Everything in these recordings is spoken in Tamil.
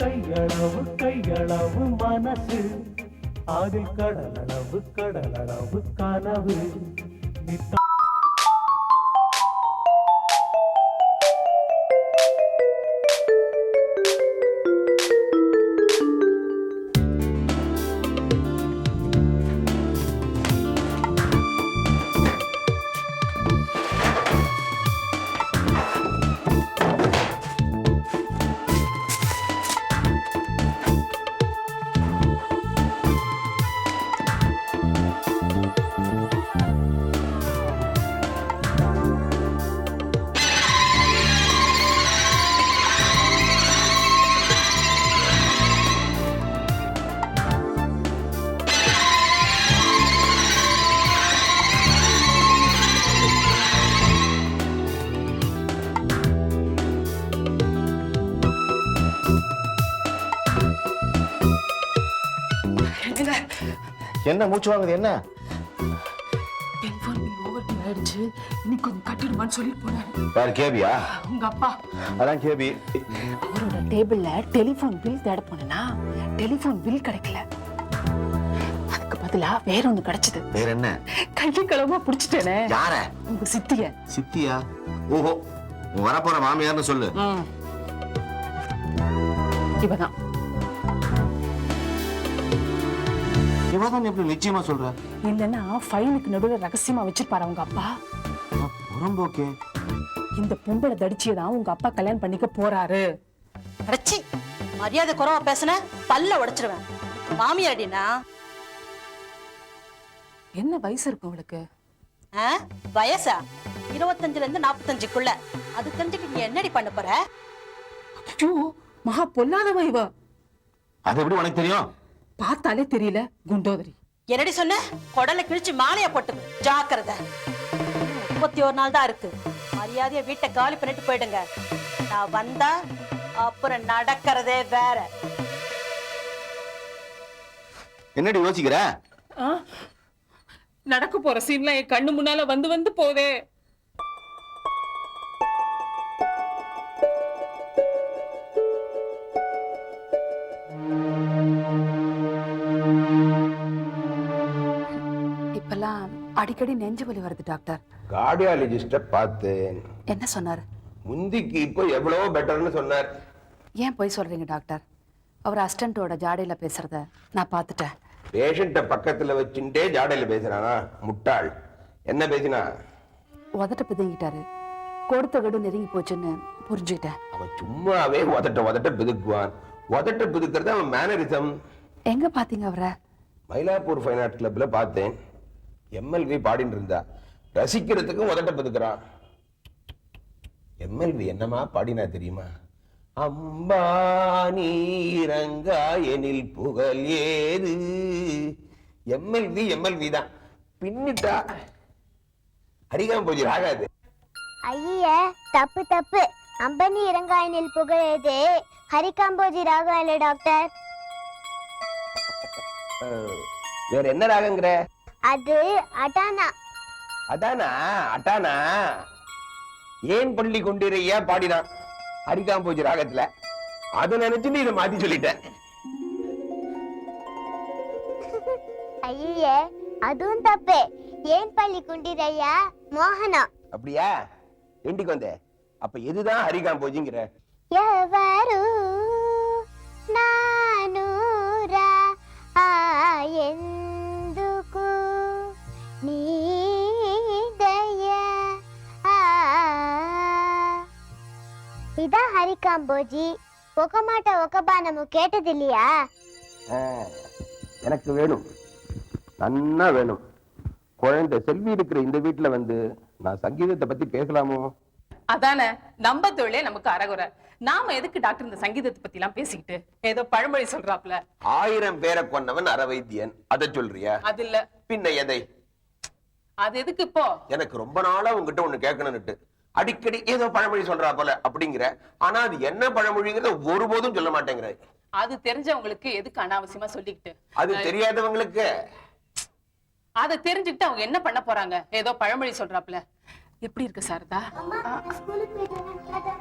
கையளவு மனசு அதில் கடலளவு கனவு என்ன மூச்சு வாங்குது? என்ன டெலிபோன் பில் ஓவர் டியூ ஆயிடுச்சு, இன்னைக்கு கொஞ்சம் கட்டிடுமான்னு சொல்லிட்டு போனாரு. யாரு? கேபியா? உங்க அப்பா. அதான் கேபி. அவரோட டேபிள்ல டெலிபோன் பில் தேட போனா டெலிபோன் பில் கிடைக்கல. அதுக்கு பதிலா வேற ஒண்ணு கிடைச்சது. வேற என்ன? கையை களமா புடிச்சிட்டேனே. யார? உங்க சித்திய. சித்தியா? ஓஹோ, வரப்போற மாமியார்னு சொல்லு. இவதான். இவதான் எப்படி நிச்சயமா சொல்ற? இல்லன்னா ஃபைலுக்கு நடுவுல ரகசியமா வச்சிருப்பாரு உங்க அப்பா. புறம்போக்கே. இந்த பொம்பளை தடிச்சியதான் உங்க அப்பா கல்யாணம் பண்ணிக்க போறாரு. அடச்சி, மரியாதை குறைவா பேசுன பல்ல உடைச்சிருவேன். மாமியாடினா என்ன வயசு இருக்கும் அவளுக்கு? வயசா 25ல இருந்து 45க்குள்ள. அது தெரிஞ்சுட்டு நீ என்னடி பண்ண போற? ஐயோ, மகா பொல்லாதவ இவ. அது எப்படி உனக்கு தெரியும்? பார்த்தாலே தெரியல, குண்டோதரி. என்னடி சொன்ன? கொடலை கிழிச்சு மாலையா போட்டு ஜாக்கிரதை. 31 நாள் தான் இருக்கு. மரியாதையா வீட்டை காலி பண்ணிட்டு போயிடுங்க. நான் வந்தா அப்புறம் நடக்கிறதே வேற. என்னடி யோசிக்கிற? நடக்க போற சீன்லாம் என் கண்ணு முன்னால வந்து போதே. அடிக்கடி நெஞ்சு வலி வருது டாக்டர். கார்டியாலஜிஸ்ட பார்த்தேன். என்ன சொன்னார்? முந்திக்கு இப்போ எவ்வளவோ பெட்டர்னு சொன்னார். ஏன் போய் சொல்றீங்க டாக்டர்? அவர் அசிஸ்டன்ட்டோட ஜாடையில பேசுறத நான் பார்த்துட்டேன். பேஷண்ட பக்கத்துல வச்சுட்டே ஜாடையில பேசுறானா? முட்டாள். என்ன பேசினா? உதட்ட பிதுங்கிட்டாரு. கொடுத்த கடு நெருங்கி போச்சுன்னு புரிஞ்சுக்கிட்டேன். அவன் சும்மாவே உதட்ட பிதுக்குவான். உதட்ட பிதுக்கிறது அவன் மேனரிசம். எங்க பாத்தீங்க அவரை? மயிலாப்பூர் ஃபைன் ஆர்ட் கிளப்ல பார்த்தேன். எம்எல்வி பாடின்னு இருந்தா. ரசிக்கிறதுக்கும் உதட்ட பிதுக்குறான். எம்எல்வி என்னமா பாடினா தெரியுமா? அம்பானீரங்கா எனில் புகழ் ஏது. எம்எல்வி தான். பின்னிட்டா ஹரிகாம் போஜி ஆகாது. ஐய, தப்பு. அம்பனி இறங்காயனில் புகழேது ஹரிகாம்போஜி ராகம் இல்ல டாக்டர். வேற என்ன ராகங்கிற? அது அட்டானா. அட்டானா ஏன் பள்ளி கொண்டிரையா பாடினான் ஹரிகாம்போஜி ராகத்துல. அதை நினைச்சுட்டு இதை மாத்தி சொல்லிட்டேன். ஐய, அதுவும் தப்பு. ஏன் பள்ளி குண்டிரையா மோகனா. அப்படியா? எண்டிக்கு வந்தே. அப்ப எதுதான் ஹரிகாம்போஜிங்கிற? எவரு நானூரா ఎందుకు నీదయ ఇదా హరికాంబోజీ. ఒక మాట ఒక బాణము கேட்டதில்லையா? எனக்கு வேணும், நன்னா வேணும். குழந்தை செல்வி இருக்கிற இந்த வீட்டுல வந்து நான் சங்கீதத்தை பத்தி பேசலாமோ? அதானே நம்ம தொழிலே நமக்கு அறகுறை. நாம எதுக்கு டாக்டர் இந்த சங்கீதத்தை பத்தி எல்லாம் பேசிக்கிட்டு? ஏதோ பழமொழி சொல்றாப்ல. 1000 பேரை கொன்னவன் அறவைத்தியன். அத சொல்றியா? அது இல்ல. பின்ன எதை? அது எதுக்கு இப்போ? எனக்கு ரொம்ப நாளா உங்ககிட்ட ஒண்ணு கேட்கணும்னுட்டு. அடிக்கடி ஏதோ பழமொழி சொல்றா போல அப்படிங்கிற. ஆனா அது என்ன பழமொழிங்கிறத ஒருபோதும் சொல்ல மாட்டேங்கிற. அது தெரிஞ்சவங்களுக்கு எதுக்கு அனாவசியமா சொல்லிக்கிட்டு? அது தெரியாதவங்களுக்கு. அதை தெரிஞ்சுக்கிட்டு அவங்க என்ன பண்ண போறாங்க? ஏதோ பழமொழி சொல்றாப்ல. எப்படி இருக்கு சாரதா? ஸ்கூலுக்கு போயிட்டு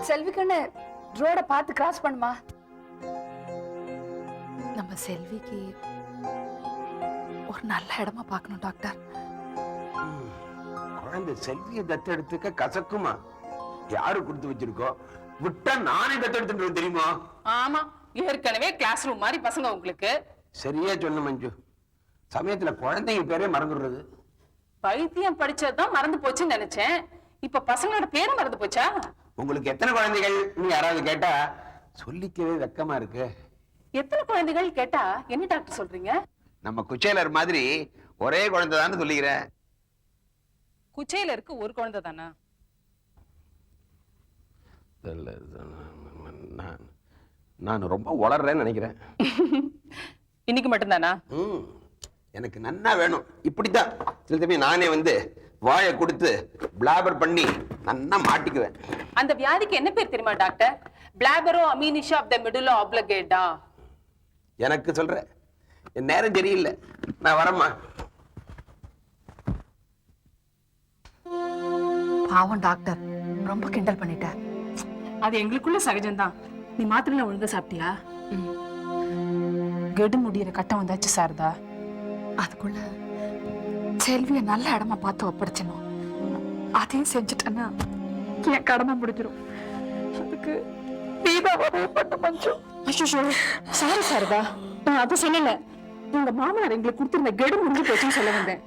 செல்வி கண்ணு, ரோட பார்த்து கிராஸ் பண்ணுமா. நம்ம செல்விக்கு ஒரு நல்ல இடமா பார்க்கணும் டாக்டர். குழந்தை செல்வியை தத்தெடுத்துக்க கசக்குமா? யாரு கொடுத்து வச்சிருக்கோம்? விட்டா நானே தத்தெடுத்துட்டு தெரியுமா? ஆமா, ஏற்கனவே கிளாஸ் ரூம் மாதிரி பசங்க உங்களுக்கு. சரியா சொன்ன மஞ்சு. சமயத்துல குழந்தைங்க பேரே மறந்துடுறது. பைத்தியம் படிச்சதுதான் மறந்து போச்சுன்னு நினைச்சேன். இப்ப பசங்களோட பேரும் மறந்து போச்சா? உங்களுக்கு எத்தனை குழந்தைகள் யாராவது கேட்டா சொல்லிக்கவே வெக்கமா இருக்கு. எத்தனை குழந்தைகள் கேட்டா என்ன டாக்டர் சொல்றீங்க? நம்ம குச்சேலர் மாதிரி ஒரே குழந்தை தான் சொல்லிக்கிறேன். குச்சையில இருக்கு ஒரு குழந்தை தானா? நான் ரொம்ப வளர்றேன்னு நினைக்கிறேன். இன்னைக்கு மட்டும்தானா? எனக்கு நன்னா வேணும். இப்படித்தான் சில சமயம் நானே வந்து வாயை கொடுத்து பிளாபர் பண்ணி நன்னா மாட்டிக்குவேன். அந்த வியாதிக்கு என்ன பேர் தெரியுமா டாக்டர்? பிளாபரோ அமீனிஷா ஆஃப் த மிடில் ஆப்லகேட்டா. எனக்கு சொல்ற என் நேரம் சரியில்லை, நான் வரேம்மா. பாவம் டாக்டர், ரொம்ப கிண்டல் பண்ணிட்ட. அது எங்களுக்குள்ள சகஜம்தான். நீ மாத்திரை ஒழுங்கா சாப்பிட்டியா? கெடு முடியிற கட்டம் வந்தாச்சு சாரதா. அதுக்குள்ள செல்விய நல்ல இடமா பார்த்து ஒப்படைச்சணும். அதையும் செஞ்சுட்டேன்னா என் கடமை முடிஞ்சிடும். அதுக்கு சாரி சாரதா, நான் அதை சொல்லல. உங்க மாமனார் எங்களுக்கு கொடுத்திருந்த கெடு முடிஞ்சு போச்சுன்னு சொல்ல வந்தேன்.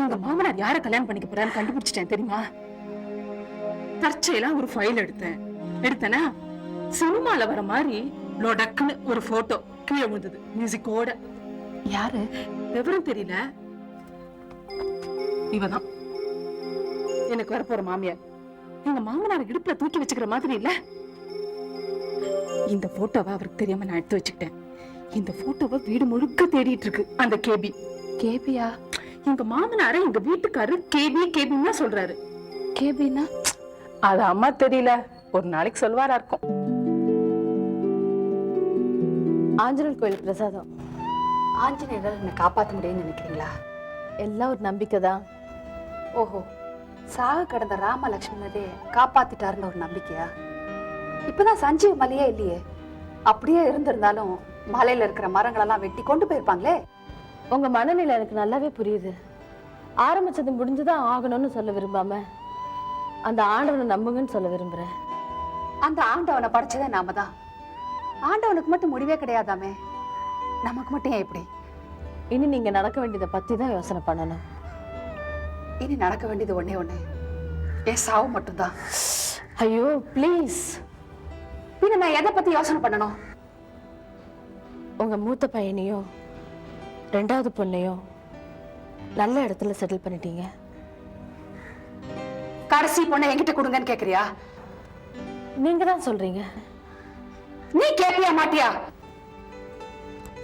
உங்க மாமனார் யார கல்யாணம் பண்ணிக்க போறான்னு கண்டுபிடிச்சிட்டேன் தெரியுமா? தற்செயலா ஒரு ஃபைல் எடுத்தேனா சினிமால வர மாதிரி லொடக்குன்னு ஒரு போட்டோ கீழே விழுந்தது மியூசிக்கோட. யாரு? விவரம் தெரியல. இவதான் எனக்கு வரப்போற மாமியார். எங்க மாமனார் இடுப்புல தூக்கி வச்சுக்கிற மாதிரி இல்ல. இந்த போட்டோவை அவருக்கு தெரியாம நான் எடுத்து வச்சுக்கிட்டேன். இந்த போட்டோவை வீடு முழுக்க தேடிட்டு இருக்கு அந்த கேபி. கேபியா? எங்க மாமனார எங்க வீட்டுக்காரரு கேபின்னு சொல்றாரு. கேபின்னா அது அம்மா தெரியல, ஒரு நாளைக்கு சொல்வாரா இருக்கும். ஆஞ்சநேயர் கோயில் பிரசாதம். ஆஞ்சநேயர் என்னை காப்பாற்ற முடியும்னு நினைக்கிறீங்களா? எல்லாம் ஒரு நம்பிக்கை தான். ஓஹோ, சாக கடந்த ராமலட்சுமணரே காப்பாத்திட்டாருன்னு ஒரு நம்பிக்கையா? இப்பதான் சஞ்சீவ் மலையே இல்லையே. அப்படியே இருந்திருந்தாலும் மலையில இருக்கிற மரங்களெல்லாம் வெட்டி கொண்டு போயிருப்பாங்களே. உங்க மனநிலை எனக்கு நல்லாவே புரியுது. ஆரம்பிச்சது முடிஞ்சுதான் ஆகணும்னு சொல்ல விரும்பாம அந்த ஆண்டவனை நம்புங்கன்னு சொல்ல விரும்புறேன். அந்த ஆண்டவனை படைச்சதே நாம தான். ஆண்டவனுக்கு மட்டும் முடிவே கிடையாதாமே, நமக்கு மட்டும் ஏன் இப்படி? இனி நீங்க நடக்க வேண்டியதை பத்தி தான் யோசனை பண்ணணும். இனி நடக்க வேண்டியது ஒண்ணே ஒண்ணு, என் சாவு மட்டும்தான். ஐயோ ப்ளீஸ். பின்ன நான் எதை பத்தி யோசனை பண்ணணும்? உங்க மூத்த பையனையும் ரெண்டாவது பொண்ணையும் நல்ல இடத்துல செட்டில் பண்ணிட்டீங்க. கடைசி பொண்ணை என்கிட்ட கொடுங்கன்னு கேக்குறியா? நீங்க தான் சொல்றீங்க. நீ கேட்பியா மாட்டியா?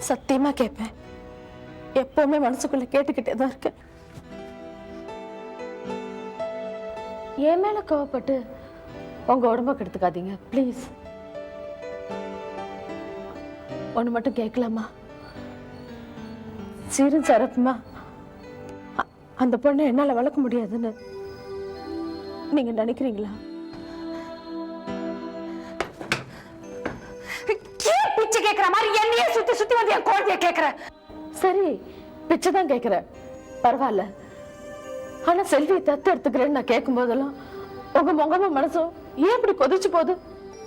சத்தியமா கேட்பேன். எப்பவுமே மனசுக்குள்ள கேட்டுக்கிட்டே தான் இருக்கேன். என் மேல கோவப்பட்டு உங்க உடம்ப கெடுத்துக்காதீங்க ப்ளீஸ். ஒண்ணு மட்டும் கேட்கலாமா? சீரும் சரப்புமா அந்த பொண்ணை என்னால வளர்க்க முடியாதுன்னு நீங்க நினைக்கிறீங்களா? பிச்சை கேக்குற மாதிரி என்னையே சுத்தி சுத்தி வந்து என் குழந்தைய கேக்குற. சரி, பிச்சை தான் கேட்கிறேன், பரவாயில்ல. ஆனா செல்வியை தத்து எடுத்துக்கிறேன்னு நான் கேட்கும் போதெல்லாம் உங்க முகமும் மனசும் ஏன் இப்படி கொதிச்சு போகுது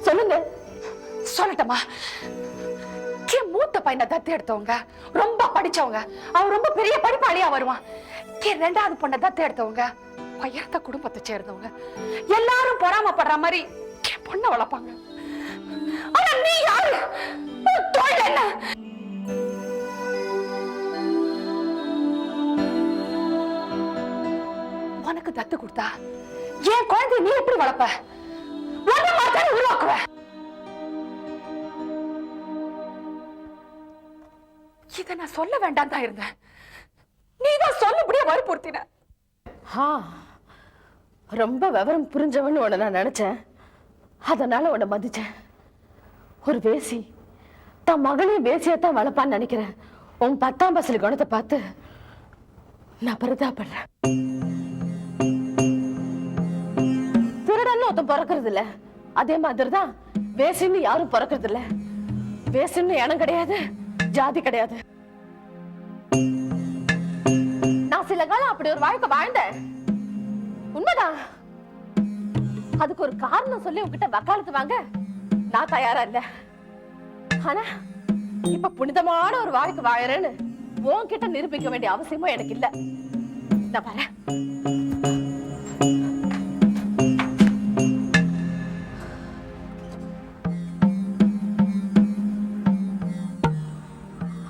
சொல்லுங்க. சொல்லட்டமா? என் மூத்த பையனை தத்து எடுத்தவங்க ரொம்ப படிச்சவங்க, அவன் ரொம்ப பெரிய படிப்பாளியா வருவான். என் ரெண்டாவது பொண்ணை தத்து எடுத்தவங்க உயர்ந்த குடும்பத்தை சேர்ந்தவங்க, எல்லாரும் பொறாமப்படுற மாதிரி என் பொண்ணை வளர்ப்பாங்க. ஆனா நீ யாரு? தொழில் என்ன? உனக்கு தத்து கொடுத்தா என் குழந்தைய நீ எப்படி வளர்ப்ப? உருவாக்குவ. இத நான் சொல்ல வேண்டாம் தான் இருந்தேன், நீதான் சொல்லபடியே வற்புறுத்தின. ரொம்ப விவரம் புரிஞ்சவன்னு உன்னை நான் நினைச்சேன், அதனால உன்னை மதிச்சேன். ஒரு வேசி தன் மகளையும் வேசியாத்தான் வளர்ப்பான்னு நினைக்கிறேன். உன் 10ஆம் பசலி குணத்தை பார்த்து நான் பரிதாபப்படுறேன். திருடன்னு ஒருத்தன் பிறக்கிறது இல்ல, அதே மாதிரிதான் வேசின்னு யாரும் பிறக்கிறது இல்ல. வேசின்னு இனம் கிடையாது, ஜாதி கிடையாது. நான் சில காலம் அப்படி ஒரு வாழ்க்கை வாழ்ந்தேன், உண்மைதான். அதுக்கு ஒரு காரணம் சொல்லி உங்ககிட்ட வக்காலத்து வாங்க நான் தயாரா இல்ல. ஆனா இப்ப புனிதமான ஒரு வாழ்க்கை வாழறேன்னு உன்கிட்ட நிரூபிக்க வேண்டிய அவசியமும் எனக்கு இல்ல. நான் வரேன்.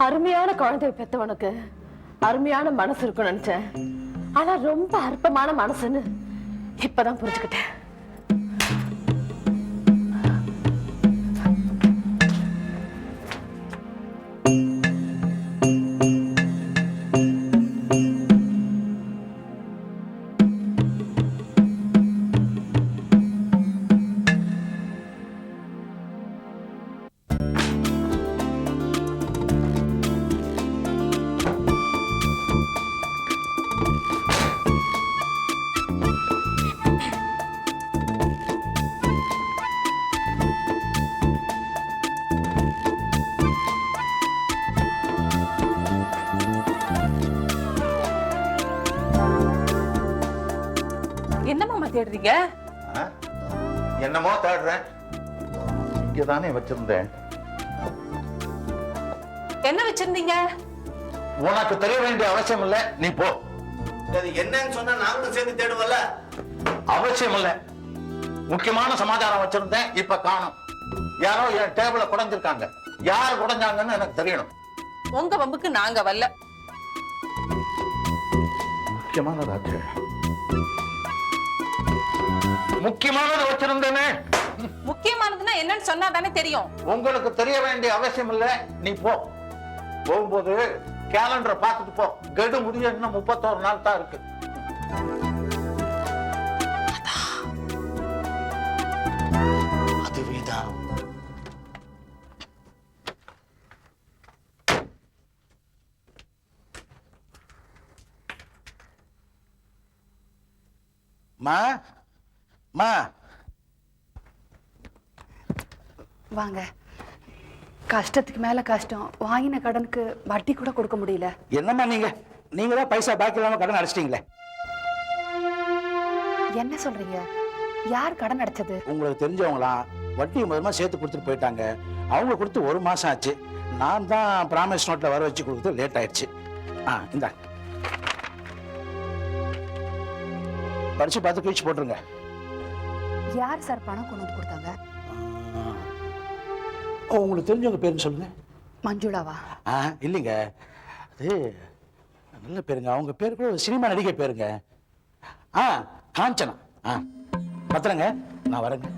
அருமையான குழந்தையை பெத்தவனுக்கு அருமையான மனசு இருக்கும்னு நினைச்சேன். ஆனா ரொம்ப அற்பமான மனசுன்னு இப்பதான் புரிஞ்சுக்கிட்டேன். என்னமாமா தேடுறீங்க? என்னமோ தேடுறேன். இங்கதானே வச்சிருந்தேன். என்ன வச்சிருந்தீங்க? உனக்கு தெரிய வேண்டிய அவசியம் இல்ல, நீ போ. என்னன்னு சொன்னா நாங்களும் சேர்ந்து தேடுவோம்ல. அவசியம் இல்ல. முக்கியமான சமாச்சாரம் வச்சிருந்தேன், இப்ப காணும். யாரோ என் டேபிள குடைஞ்சிருக்காங்க. யார் குடைஞ்சாங்கன்னு எனக்கு தெரியணும். உங்க வம்புக்கு நாங்க வரல. முக்கியமானதாச்சு. முக்கியமானது வச்சிருந்தேனே. முக்கியமானதுன்னா என்னன்னு சொன்னா தானே தெரியும். உங்களுக்கு தெரிய வேண்டிய அவசியம் இல்ல, நீ போ. போகும்போது கேலண்டரை பார்த்துட்டு போ. கெடு முடிய இன்னும் 31 நாள் தான் இருக்கு. அதுவேதான். மா மா வாங்க. கஷ்டத்துக்கு மேல கஷ்டம். வாங்கின கடனுக்கு வட்டி கூட கொடுக்க முடியல. என்னம்மா நீங்க தான் பைசா பாக்கி இல்லாம கடன் அடைச்சிட்டீங்களே. என்ன சொல்றீங்க? யார் கடன் அடைச்சது? உங்களுக்கு தெரிஞ்சவங்களா வட்டி முதல்ல சேர்த்து கொடுத்துட்டு போயிட்டாங்க. அவங்க கொடுத்து 1 மாசம் ஆச்சு. நான் தான் ப்ராமிஸ் நோட்ல வர வச்சு கொடுத்து லேட் ஆயிடுச்சு. இந்தா படிச்சு பார்த்து கிழிச்சு போட்டுருங்க. யார் சார் பணம் கொண்டு வந்து கொடுத்தாங்க? உங்களுக்கு தெரிஞ்சவங்க பேருன்னு சொல்லுங்க. மஞ்சுளாவா? இல்லைங்க, அது நல்ல பேருங்க. அவங்க பேரு கூட சினிமா நடிகை பேருங்க. காஞ்சனா. பத்திரங்க, நான் வரேங்க.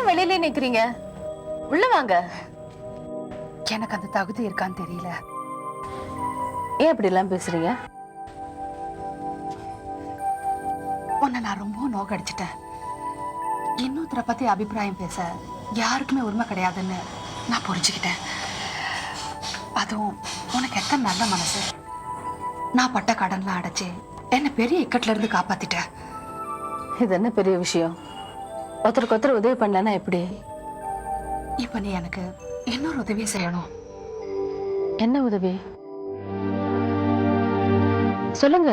வெளியில நிக்கிறீங்க, உள்ள வாங்க. எனக்கு அந்த தகுதி இருக்கான்னு தெரியல. ஏன் அப்படி எல்லாம் பேசுறீங்க? உன்னை நான் ரொம்ப நோக்கடிச்சிட்டேன். இன்னொருத்தரை பத்தி அபிப்பிராயம் பேச யாருக்குமே உரிமை கிடையாதுன்னு நான் புரிஞ்சுக்கிட்டேன். அதுவும் உனக்கு எத்தனை நல்ல மனசு. நான் பட்ட கடன்லாம் அடைச்சு என்ன பெரிய இக்கட்ல இருந்து காப்பாத்திட்டேன். இது என்ன பெரிய விஷயம்? ஒருத்தருக்கு ஒருத்தர் உதவி பண்ணலன்னா எப்படி? இப்ப நீ எனக்கு இன்னொரு உதவி செய்யணும். என்ன உதவி சொல்லுங்க.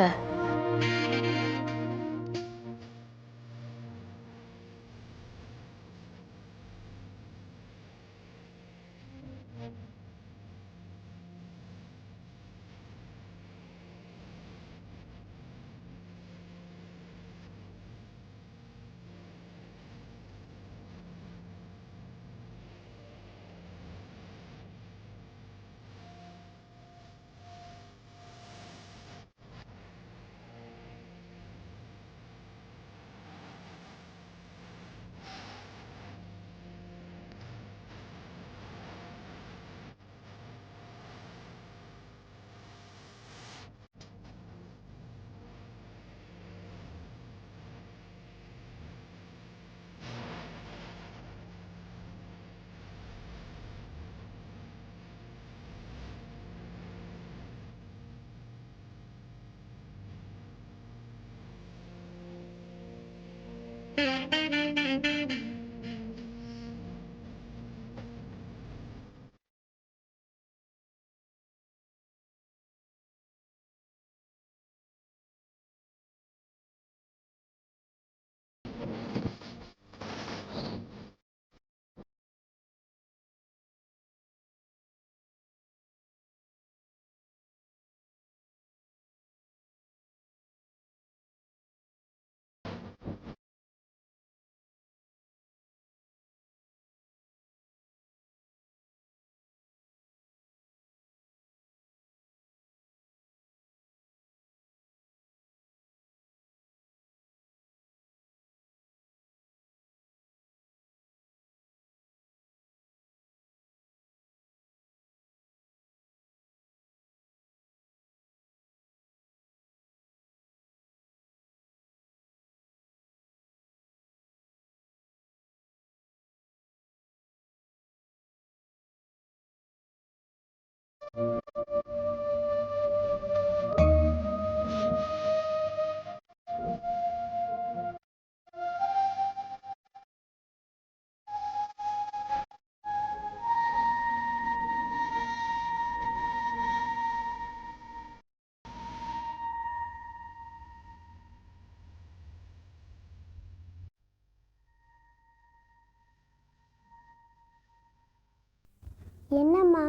என்னம்மா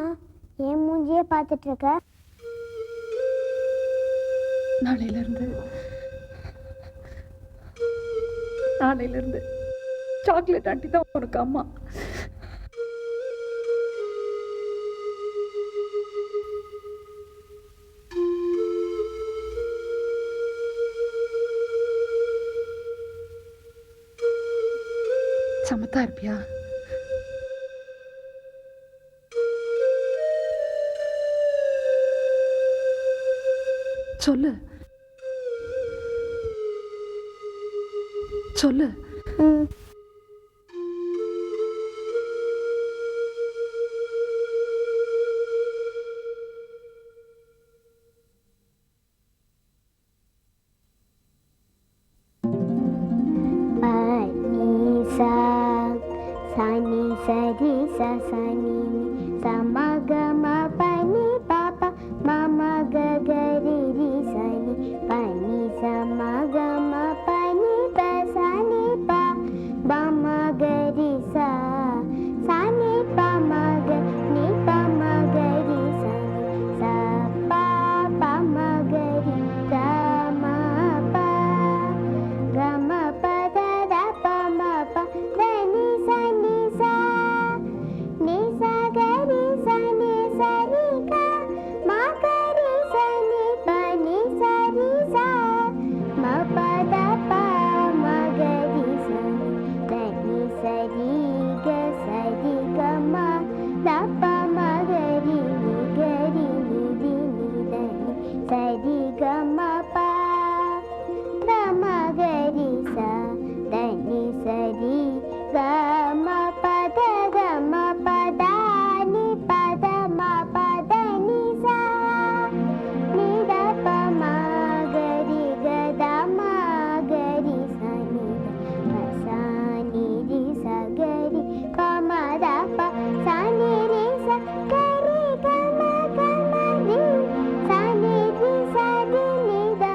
என் மூஞ்சியே பார்த்துட்டு இருக்க? நாளையில இருந்து சாக்லேட் ஆண்டி தான் உனக்கு அம்மா. சமத்தா இருப்பியா? சொல்லு சொல்லு. Sani sari sa sani sama gama pani papa mama gagari ri sani pani sama gama pani pa sani pa mama gari sa sani pa maga ni pa magari sani sa pa pa magari gama pa da da pa ma pa da ni sani sa ni sa gari sani sari ka ma gari sani pa ni sari sa ma pa da pa ma gari sani da ni sari ga sari ga ma da pa ma gari ni di ni da ni sari ga ma pa da ma gari sa da ni sari ga ma pa da ga ma pa da ni pa da ma pa da ni sa ni da pa ma gari ga da ma gari sa ni da pa sa ni ri sa gari pa ma da pa sa ni ri sa gari ga ma ri sa ni ri sa di ni da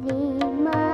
ரி மா